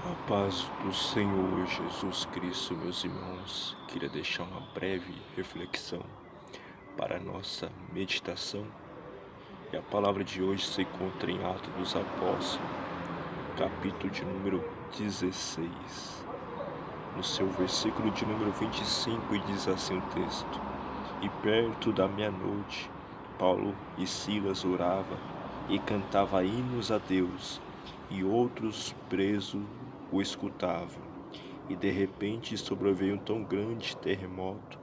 A paz do Senhor Jesus Cristo, meus irmãos, queria deixar uma breve reflexão para a nossa meditação. E a palavra de hoje se encontra em Atos dos Apóstolos, capítulo de número 16, no seu versículo de número 25, e diz assim o texto: E perto da meia-noite, Paulo e Silas oravam e cantavam hinos a Deus, e outros presos o escutavam. E de repente sobreveio um tão grande terremoto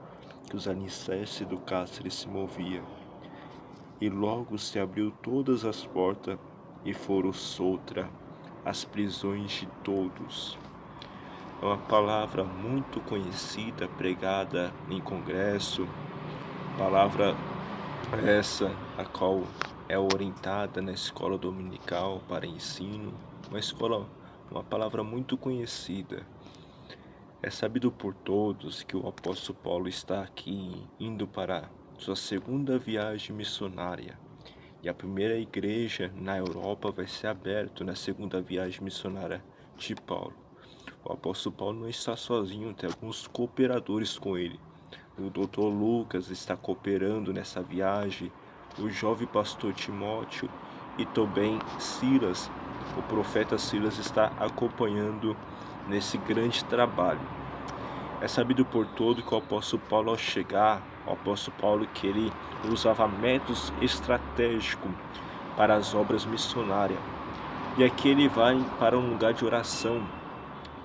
que os alicerces do cárcere se moviam. E logo se abriu todas as portas e foram soltas as prisões de todos. É uma palavra muito conhecida, pregada em congresso, palavra essa a qual é orientada na escola dominical para ensino, uma palavra muito conhecida. É sabido por todos que o apóstolo Paulo está aqui indo para sua segunda viagem missionária. E a primeira igreja na Europa vai ser aberta na segunda viagem missionária de Paulo. O apóstolo Paulo não está sozinho, tem alguns cooperadores com ele. O Dr. Lucas está cooperando nessa viagem, o jovem pastor Timóteo e também Silas, o profeta Silas, está acompanhando nesse grande trabalho. É sabido por todo que o apóstolo Paulo, ao chegar, o apóstolo Paulo, que ele usava métodos estratégicos para as obras missionárias. E aqui ele vai para um lugar de oração,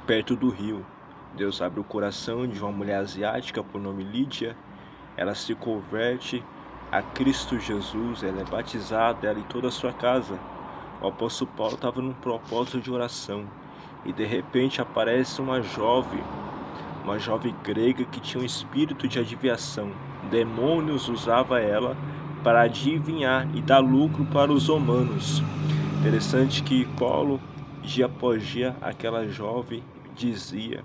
perto do rio. Deus abre o coração de uma mulher asiática por nome Lídia. Ela se converte a Cristo Jesus, ela é batizada, ela e toda a sua casa. O apóstolo Paulo estava num propósito de oração. E de repente aparece uma jovem grega que tinha um espírito de adivinhação. Demônios usavam ela para adivinhar e dar lucro para os romanos. Interessante que Paulo, dia após dia, aquela jovem dizia,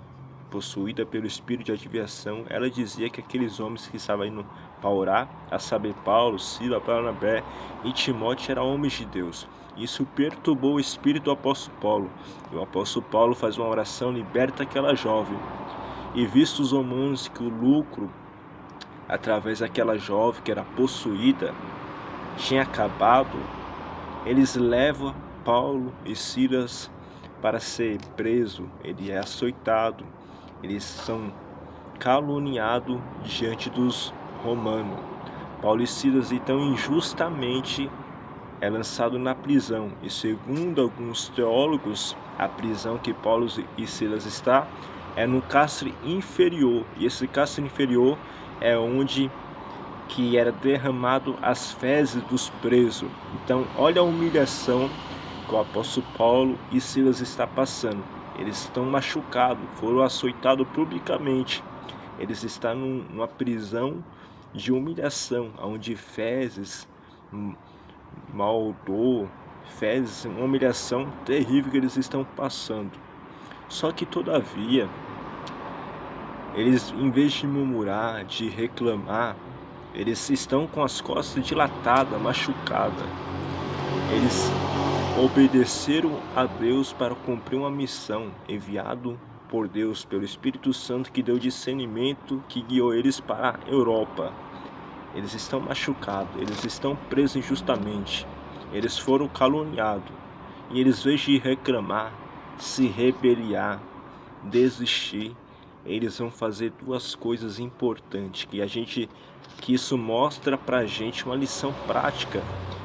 possuída pelo espírito de adivinhação, ela dizia que aqueles homens que estavam indo para orar, a saber, Paulo, Silas, Barnabé e Timóteo, eram homens de Deus. Isso perturbou o espírito do apóstolo Paulo. E o apóstolo Paulo faz uma oração, liberta aquela jovem. E visto os romanos que o lucro, através daquela jovem que era possuída, tinha acabado, eles levam Paulo e Silas para ser preso. Ele é açoitado, eles são caluniados diante dos romanos. Paulo e Silas então injustamente é lançado na prisão, e segundo alguns teólogos, a prisão que Paulo e Silas está é no cárcere inferior, e esse cárcere inferior é onde que era derramado as fezes dos presos. Então olha a humilhação que o apóstolo Paulo e Silas está passando. Eles estão machucados, foram açoitados publicamente. Eles estão numa prisão de humilhação, onde fezes, mau odor, fezes, uma humilhação terrível que eles estão passando. Só que todavia, eles, em vez de murmurar, de reclamar, eles estão com as costas dilatadas, machucadas. Eles obedeceram a Deus para cumprir uma missão enviado por Deus, pelo Espírito Santo, que deu discernimento, que guiou eles para a Europa. Eles estão machucados, eles estão presos injustamente, eles foram caluniados, e eles, em vez de reclamar, se rebeliar, desistir, eles vão fazer duas coisas importantes, que isso mostra pra gente uma lição prática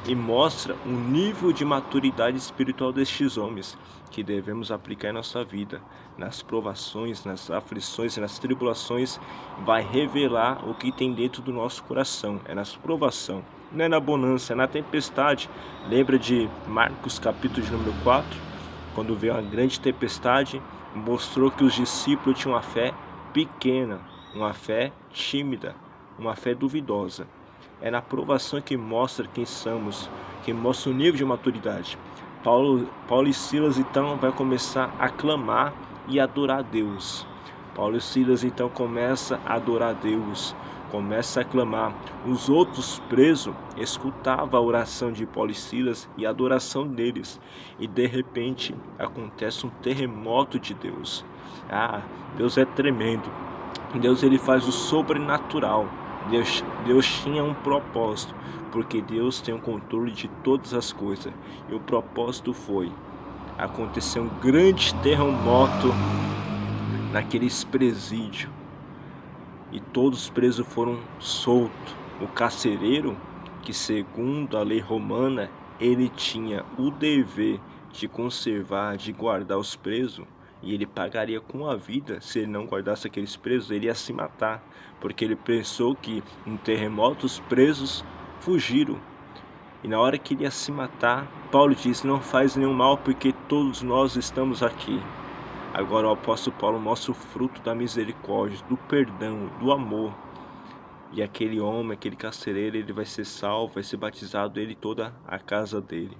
e mostra um nível de maturidade espiritual destes homens, que devemos aplicar em nossa vida. Nas provações, nas aflições e nas tribulações, vai revelar o que tem dentro do nosso coração. É nas provações, não é na bonança, é na tempestade. Lembra de Marcos capítulo de número 4? Quando veio uma grande tempestade, mostrou que os discípulos tinham uma fé pequena, uma fé tímida, uma fé duvidosa. É na provação que mostra quem somos, que mostra o nível de maturidade. Paulo e Silas então vai começar a clamar e adorar a Deus. Paulo e Silas então começam a adorar a Deus, começa a clamar. Os outros presos escutavam a oração de Paulo e Silas e a adoração deles. E de repente acontece um terremoto de Deus. Deus é tremendo. Deus, ele faz o sobrenatural. Deus tinha um propósito, porque Deus tem o controle de todas as coisas. E o propósito foi acontecer um grande terremoto naqueles presídios. E todos os presos foram soltos. O carcereiro, que segundo a lei romana, ele tinha o dever de conservar, de guardar os presos, e ele pagaria com a vida. Se ele não guardasse aqueles presos, ele ia se matar, porque ele pensou que em terremoto os presos fugiram. E na hora que ele ia se matar, Paulo disse: não faz nenhum mal, porque todos nós estamos aqui. Agora o apóstolo Paulo mostra o fruto da misericórdia, do perdão, do amor. E aquele homem, aquele carcereiro, ele vai ser salvo, vai ser batizado, ele e toda a casa dele.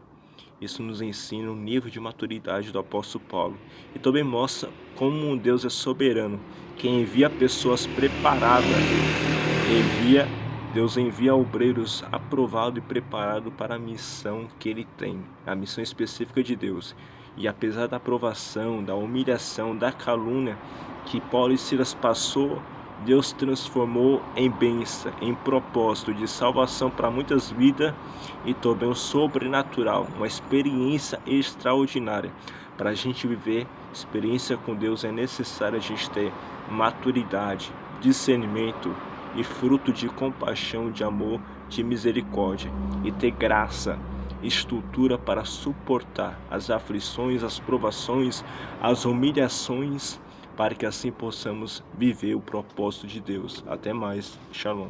Isso nos ensina o nível de maturidade do apóstolo Paulo. E também mostra como Deus é soberano, que envia pessoas preparadas. Deus envia obreiros aprovados e preparados para a missão que ele tem, a missão específica de Deus. E apesar da aprovação, da humilhação, da calúnia que Paulo e Silas passou, Deus transformou em bênção, em propósito de salvação para muitas vidas e também o sobrenatural, uma experiência extraordinária. Para a gente viver experiência com Deus é necessário a gente ter maturidade, discernimento e fruto de compaixão, de amor, de misericórdia, e ter graça, estrutura para suportar as aflições, as provações, as humilhações, para que assim possamos viver o propósito de Deus. Até mais. Shalom.